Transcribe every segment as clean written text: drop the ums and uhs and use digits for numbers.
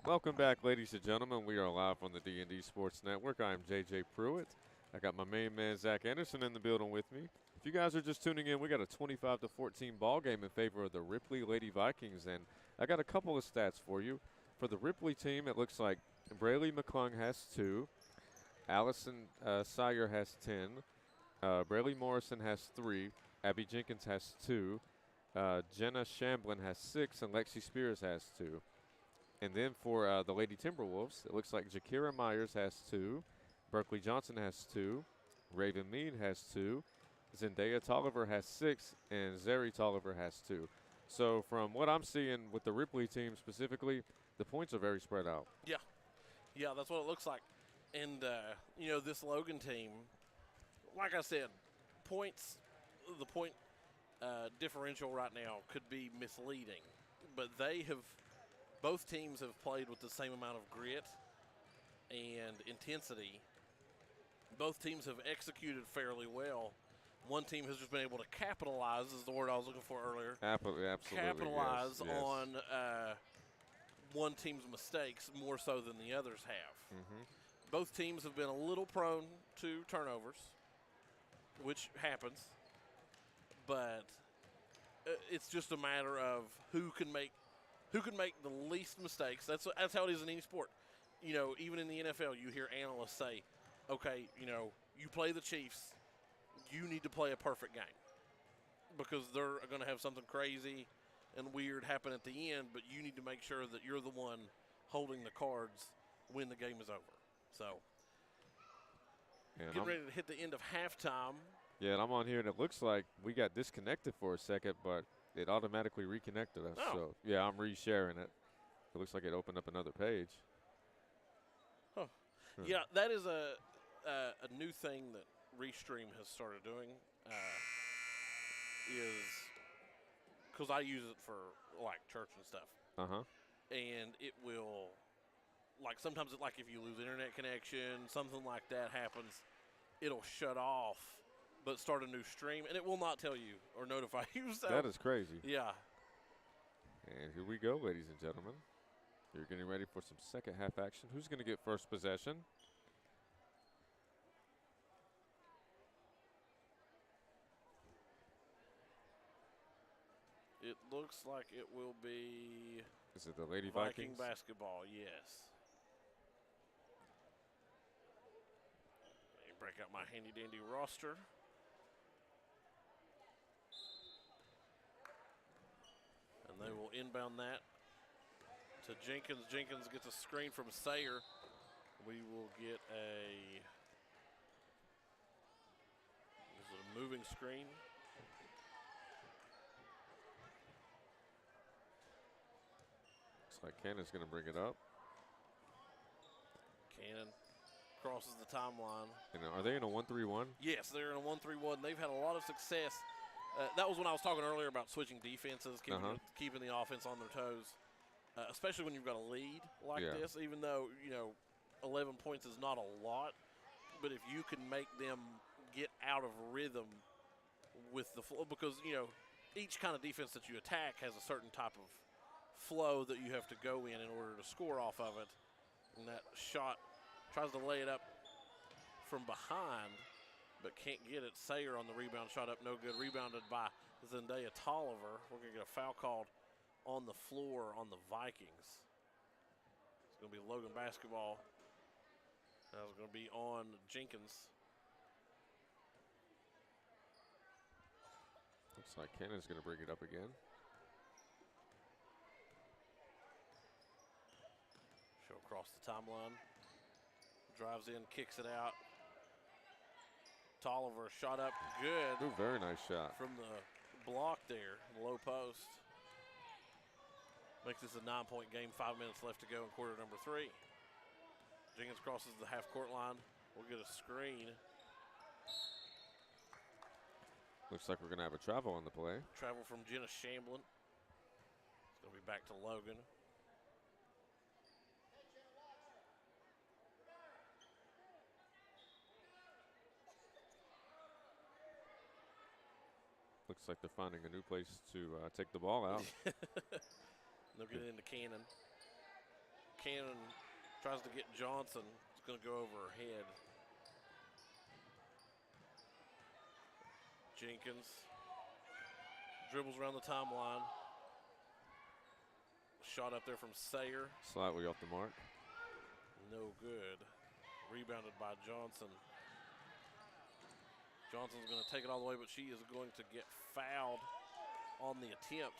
Welcome back, ladies and gentlemen. We are live on the D&D Sports Network. I am JJ Pruitt. I got my main man Zach Anderson in the building with me. If you guys are just tuning in, we got a 25-14 ball game in favor of the Ripley Lady Vikings, and I got a couple of stats for you. For the Ripley team, it looks like Braylee McClung has 2, Allison Sire has 10, Braylee Morrison has 3, Abby Jenkins has 2, Jenna Shamblin has 6, and Lexi Spears has 2. And then for the Lady Timberwolves, it looks like Jakira Myers has 2, Berkeley Johnson has 2, Raven Mead has 2, Zendaya Tolliver has 6, and Zeri Tolliver has 2. So from what I'm seeing with the Ripley team specifically, the points are very spread out. Yeah, yeah, that's what it looks like. And this Logan team, like I said, the point differential right now could be misleading, but both teams have played with the same amount of grit and intensity. Both teams have executed fairly well. One team has just been able to capitalize, is the word I was looking for earlier. Absolutely, Capitalize yes. on one team's mistakes more so than the others have. Mm-hmm. Both teams have been a little prone to turnovers, which happens, but it's just a matter of who can make the least mistakes. That's how it is in any sport. Even in the NFL, you hear analysts say, "Okay, you play the Chiefs, you need to play a perfect game because they're going to have something crazy and weird happen at the end, but you need to make sure that you're the one holding the cards when the game is over." So, getting ready to hit the end of halftime. Yeah, and I'm on here, and it looks like we got disconnected for a second, but it automatically reconnected us. Oh. So, yeah, I'm resharing it. It looks like it opened up another page. Huh. Yeah, that is a new thing that Restream has started doing. Is because I use it for like church and stuff. Uh-huh. And it will, like sometimes if you lose internet connection, something like that happens, it'll shut off but start a new stream, and it will not tell you or notify you. So, that is crazy. Yeah. And here we go, ladies and gentlemen. You're getting ready for some second half action. Who's going to get first possession? It looks like it will be. Is it the Lady Viking Vikings? basketball, yes. Let me break out my handy dandy roster. And they will inbound that to Jenkins. Jenkins gets a screen from Sayer. We will get a moving screen. Looks like Cannon's going to bring it up. Cannon crosses the timeline. And are they in a 1-3-1? Yes, they're in a 1-3-1. They've had a lot of success. That was when I was talking earlier about switching defenses, keeping the offense on their toes, especially when you've got a lead like this, even though, 11 points is not a lot. But if you can make them get out of rhythm with the flow, because, each kind of defense that you attack has a certain type of flow that you have to go in order to score off of it. And that shot tries to lay it up from behind, but can't get it. Sayer on the rebound, shot up no good. Rebounded by Zendaya Tolliver. We're going to get a foul called on the floor on the Vikings. It's going to be Logan basketball. That was going to be on Jenkins. Looks like Cannon's going to bring it up again. Show across the timeline. Drives in, kicks it out. Tolliver shot up good. Ooh, very nice shot. From the block there, the low post. Makes this a 9-point game, 5 minutes left to go in quarter number 3. Jenkins crosses the half-court line. We'll get a screen. Looks like we're going to have a travel on the play. Travel from Jenna Shamblin. It's going to be back to Logan. Looks like they're finding a new place to take the ball out. They'll get it into Cannon. Cannon tries to get Johnson. It's going to go over her head. Jenkins dribbles around the timeline. Shot up there from Sayer. Slightly off the mark. No good. Rebounded by Johnson. Johnson's going to take it all the way, but she is going to get fouled on the attempt.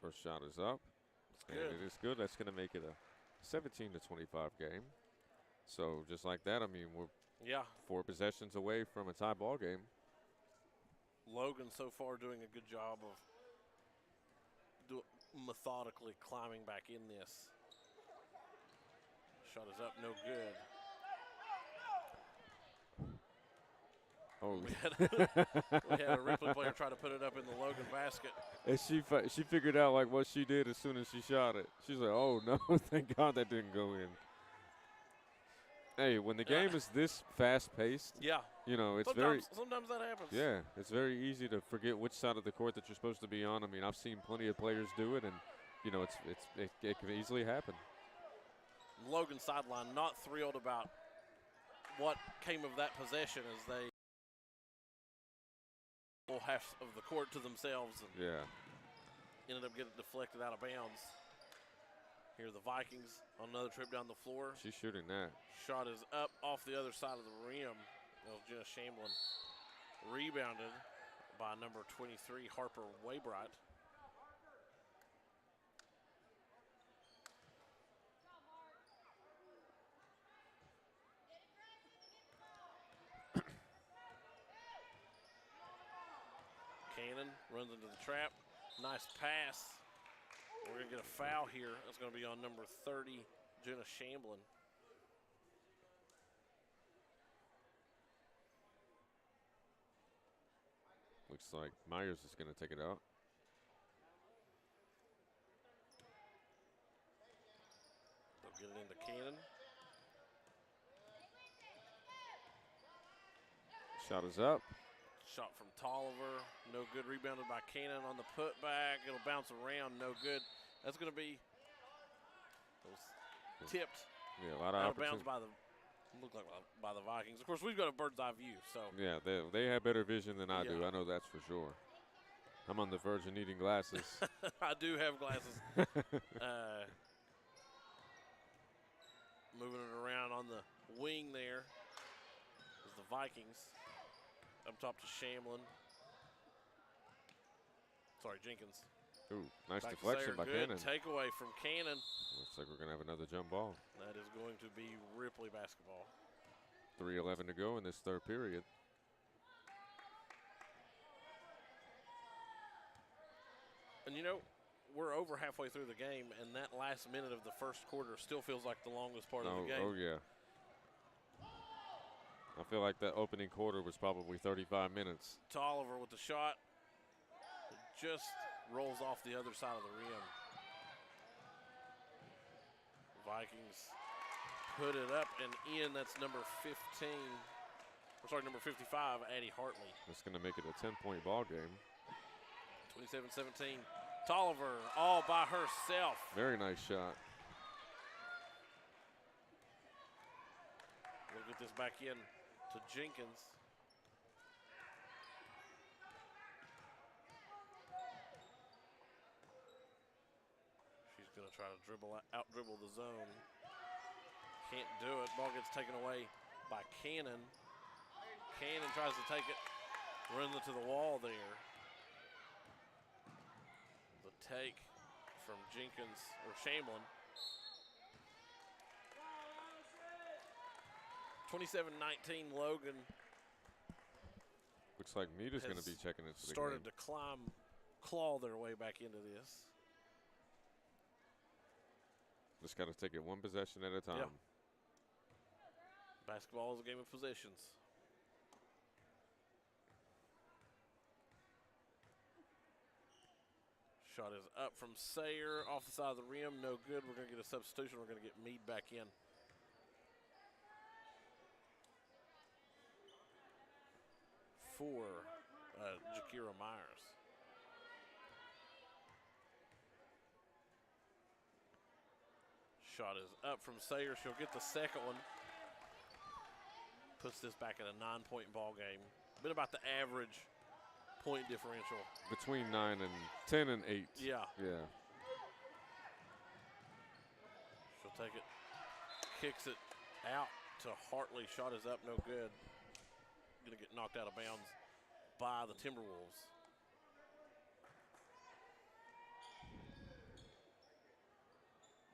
First shot is up. And Good. it is good. That's going to make it a 17-25 game. So just like that, I mean, we're 4 possessions away from a tie ball game. Logan so far doing a good job of methodically climbing back in this. Shot is up, no good. Oh, we had a Ripley player try to put it up in the Logan basket. And she figured out like what she did as soon as she shot it. She's like, oh no, thank God that didn't go in. Hey, when the game is this fast-paced, you know, it's sometimes that happens. Yeah, it's very easy to forget which side of the court that you're supposed to be on. I mean, I've seen plenty of players do it, and you know, it can easily happen. Logan sideline not thrilled about what came of that possession as they whole half of the court to themselves and ended up getting deflected out of bounds. Here are the Vikings on another trip down the floor. She's shooting that. Shot is up off the other side of the rim. That was Jenna Shamblin. Rebounded by number 23, Harper Waybright. Cannon runs into the trap. Nice pass. We're going to get a foul here. That's going to be on number 30, Jenna Shamblin. Looks like Myers is going to take it out. They'll get it into Cannon. Shot is up. Shot from Tolliver, no good. Rebounded by Cannon on the putback. It'll bounce around, no good. That's going to be tipped. Yeah, a lot of out of bounds by the Vikings. Of course, we've got a bird's eye view, so. Yeah, they have better vision than I do. I know that's for sure. I'm on the verge of needing glasses. I do have glasses. Moving it around on the wing there is the Vikings. Up top to Shamblin. Sorry, Jenkins. Ooh, nice Back deflection by good Cannon. Takeaway from Cannon. Looks like we're going to have another jump ball. That is going to be Ripley basketball. 3:11 to go in this third period. And you know, we're over halfway through the game, and that last minute of the first quarter still feels like the longest part of the game. Oh, yeah. I feel like that opening quarter was probably 35 minutes. Tolliver with the shot. It just rolls off the other side of the rim. Vikings put it up and in. That's number 15. Or sorry, number 55, Addie Hartley. That's going to make it a 10-point ball game. 27-17. Tolliver all by herself. Very nice shot. We'll get this back in to Jenkins. She's going to try to out-dribble the zone. Can't do it. Ball gets taken away by Cannon. Cannon tries to take it. Runs it to the wall there. The take from Jenkins, or Shamblin. 27-19, Logan. Looks like Meta's going to be checking into the game. Started to claw their way back into this. Just got to take it one possession at a time. Yeah. Basketball is a game of possessions. Shot is up from Sayer off the side of the rim. No good. We're going to get a substitution. We're going to get Meade back in. For Jakira Myers. Shot is up from Sayer. She'll get the second one. Puts this back at a 9-point ball game. Bit about the average point differential. Between 9 and 10 and 8. Yeah. Yeah. She'll take it. Kicks it out to Hartley. Shot is up, no good. Going to get knocked out of bounds by the Timberwolves.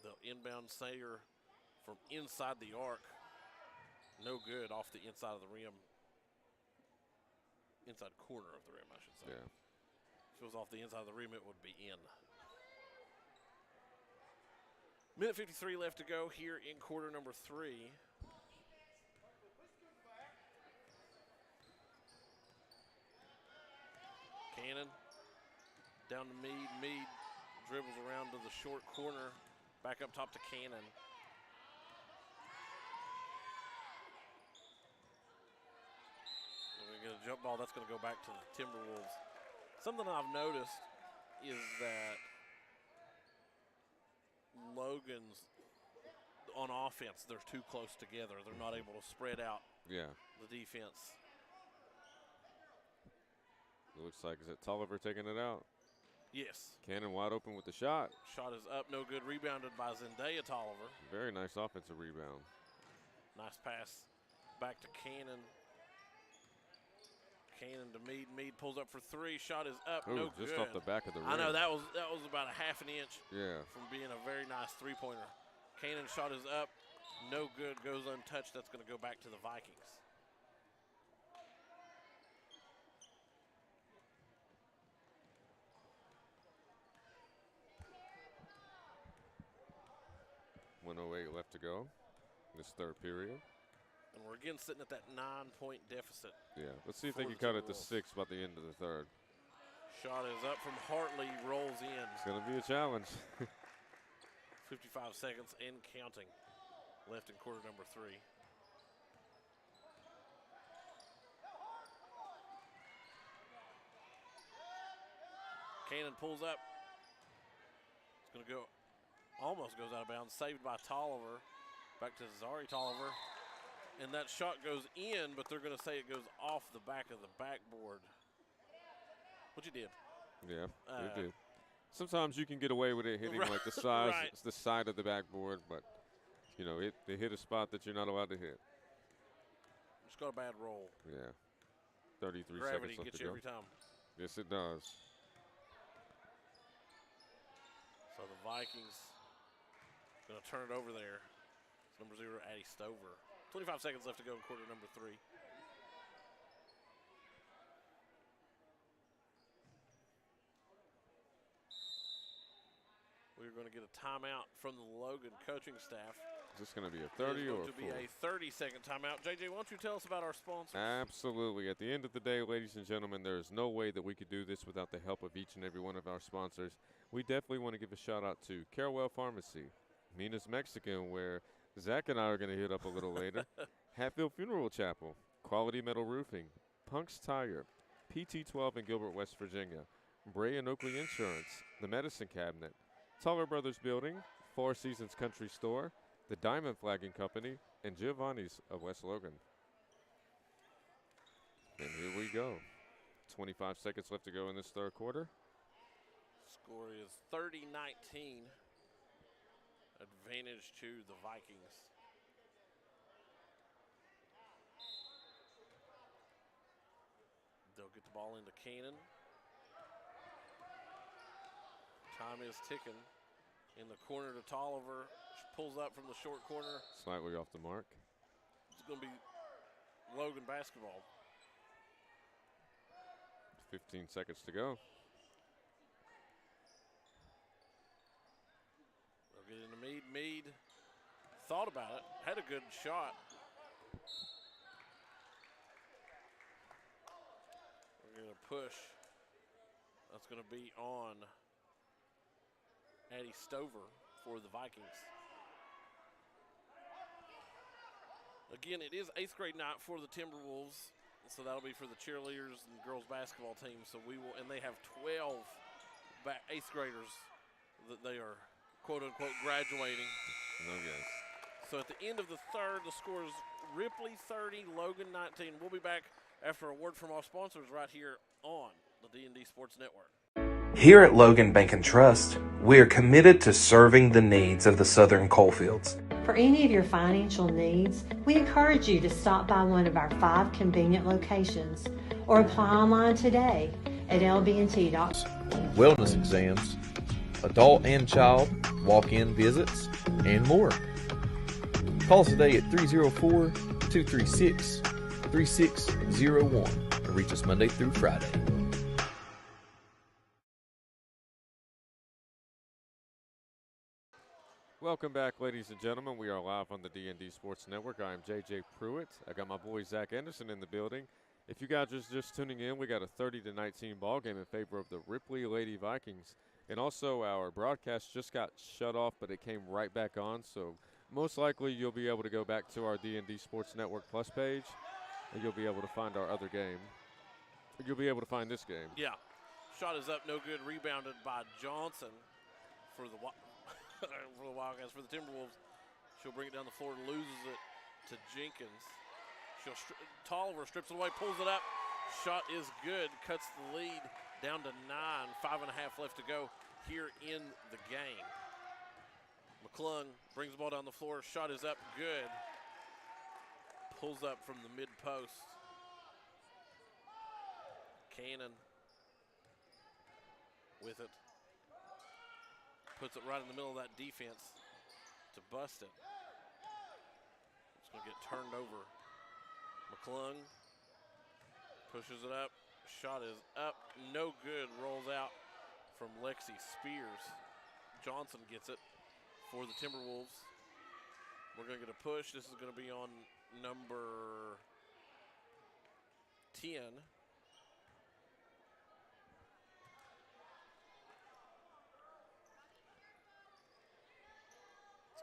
They'll inbound Sayer from inside the arc. No good off the inside of the rim. Inside corner of the rim, I should say. Yeah. If it was off the inside of the rim, it would be in. Minute 53 left to go here in quarter number 3. Cannon down to Meade. Meade dribbles around to the short corner. Back up top to Cannon. We're going to get a jump ball. That's going to go back to the Timberwolves. Something I've noticed is that Logan's on offense, they're too close together. They're not able to spread out the defense. It looks like, is it Tolliver taking it out? Yes. Cannon wide open with the shot. Shot is up, no good. Rebounded by Zendaya Tolliver. Very nice offensive rebound. Nice pass back to Cannon. Cannon to Meade. Meade pulls up for 3. Shot is up, Ooh, no just good. off the back of the rim. I know, that was about a half an inch from being a very nice three-pointer. Cannon shot is up, no good, goes untouched. That's going to go back to the Vikings. .08 left to go in this third period. And we're again sitting at that 9-point deficit. Yeah, let's see if they can cut it to 6 by the end of the third. Shot is up from Hartley, rolls in. It's going to be a challenge. 55 seconds and counting left in quarter number 3. Cannon pulls up. It's going to go, almost goes out of bounds. Saved by Tolliver. Back to Zari Tolliver. And that shot goes in, but they're going to say it goes off the back of the backboard. What you did? Yeah, it did. Sometimes you can get away with it hitting like the size, it's the side of the backboard, but you know they hit a spot that you're not allowed to hit. Just got a bad roll. Yeah, 33 Gravity seconds left gets to you go. every time. Yes, it does. So the Vikings going to turn it over there. It's number 0, Addie Stover. 25 seconds left to go in quarter number 3. We're going to get a timeout from the Logan coaching staff. Is this going to be a 30 or a 4? It's going to be a 30-second timeout. JJ, why don't you tell us about our sponsors? Absolutely. At the end of the day, ladies and gentlemen, there is no way that we could do this without the help of each and every one of our sponsors. We definitely want to give a shout-out to Carewell Pharmacy, Mina's Mexican, where Zach and I are going to hit up a little later, Hatfield Funeral Chapel, Quality Metal Roofing, Punk's Tire, PT12 in Gilbert, West Virginia, Bray and Oakley Insurance, The Medicine Cabinet, Taller Brothers Building, Four Seasons Country Store, The Diamond Flagging Company, and Giovanni's of West Logan. And here we go. 25 seconds left to go in this third quarter. Score is 30-19. Advantage to the Vikings. They'll get the ball into Cannon. Time is ticking. In the corner to Tolliver. Pulls up from the short corner. Slightly off the mark. It's going to be Logan basketball. 15 seconds to go. They'll get into Meade. Meade thought about it. Had a good shot. We're going to push. That's going to be on Addie Stover for the Vikings. Again, it is 8th grade night for the Timberwolves, so that'll be for the cheerleaders and girls basketball team. So and they have 12 8th graders that they are quote unquote graduating. Okay. So at the end of the third, the score is Ripley 30, Logan 19. We'll be back after a word from our sponsors right here on the D&D Sports Network. Here at Logan Bank and Trust, we are committed to serving the needs of the Southern Coalfields. For any of your financial needs, we encourage you to stop by one of our 5 convenient locations or apply online today at lbnt.com. Wellness exams, adult and child, walk-in visits, and more. Call us today at 304-236-3601 and reach us Monday through Friday. Welcome back, ladies and gentlemen. We are live on the D&D Sports Network. I am J.J. Pruitt. I got my boy Zach Anderson in the building. If you guys are just tuning in, we got a 30-19 ball game in favor of the Ripley Lady Vikings. And also our broadcast just got shut off, but it came right back on. So most likely you'll be able to go back to our D&D Sports Network Plus page, and you'll be able to find our other game. You'll be able to find this game. Yeah. Shot is up, no good. Rebounded by Johnson for the for the Wildcats. For the Timberwolves, she'll bring it down the floor, loses it to Jenkins. Tolliver strips it away, pulls it up. Shot is good, cuts the lead down to 9. 5.5 left to go here in the game. McClung brings the ball down the floor. Shot is up, good. Pulls up from the mid post. Cannon with it. Puts it right in the middle of that defense to bust it. It's going to get turned over. McClung pushes it up. Shot is up. No good. Rolls out from Lexi Spears. Johnson gets it for the Timberwolves. We're going to get a push. This is going to be on number 10.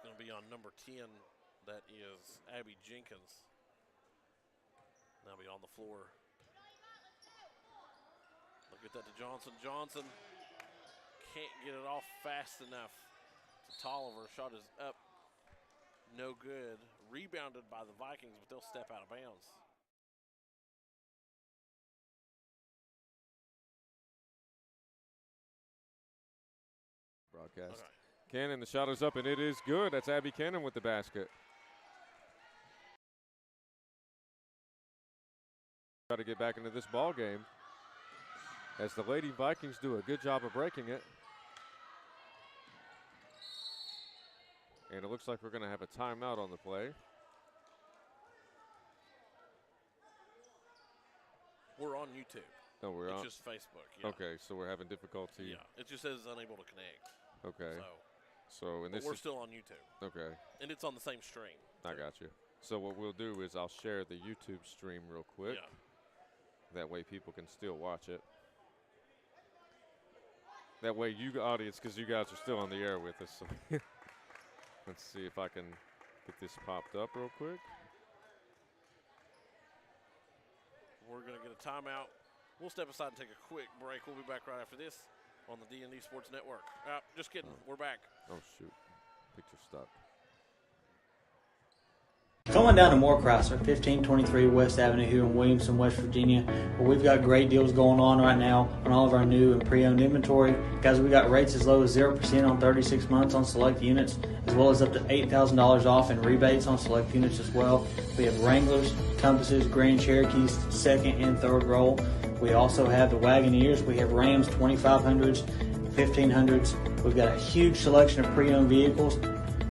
Going to be on number 10. That is Abby Jenkins. Now be on the floor. Look at that to Johnson. Johnson can't get it off fast enough to Tolliver. Shot is up. No good. Rebounded by the Vikings, but they'll step out of bounds. Broadcast. Okay. Cannon, the shot is up, and it is good. That's Abby Cannon with the basket. Try to get back into this ball game as the Lady Vikings do a good job of breaking it. And it looks like we're going to have a timeout on the play. We're on YouTube. No, we're on. It's just Facebook. Yeah. Okay, so we're having difficulty. Yeah, it just says unable to connect. Okay. So and this we're still on YouTube. Okay. And it's on the same stream. I got you. So what we'll do is I'll share the YouTube stream real quick. Yeah. That way people can still watch it. That way you, audience, because you guys are still on the air with us. So let's see if I can get this popped up real quick. We're going to get a timeout. We'll step aside and take a quick break. We'll be back right after this on the D&D Sports Network. Just kidding. We're back. Oh, shoot. Picture stuck. Come on down to Morechrysler, 1523 West Avenue here in Williamson, West Virginia, where we've got great deals going on right now on all of our new and pre-owned inventory. Guys, we got rates as low as 0% on 36 months on select units, as well as up to $8,000 off in rebates on select units as well. We have Wranglers, Compasses, Grand Cherokees, second and third roll. We also have the Wagoneers. We have Rams 2500s, 1500s. We've got a huge selection of pre-owned vehicles.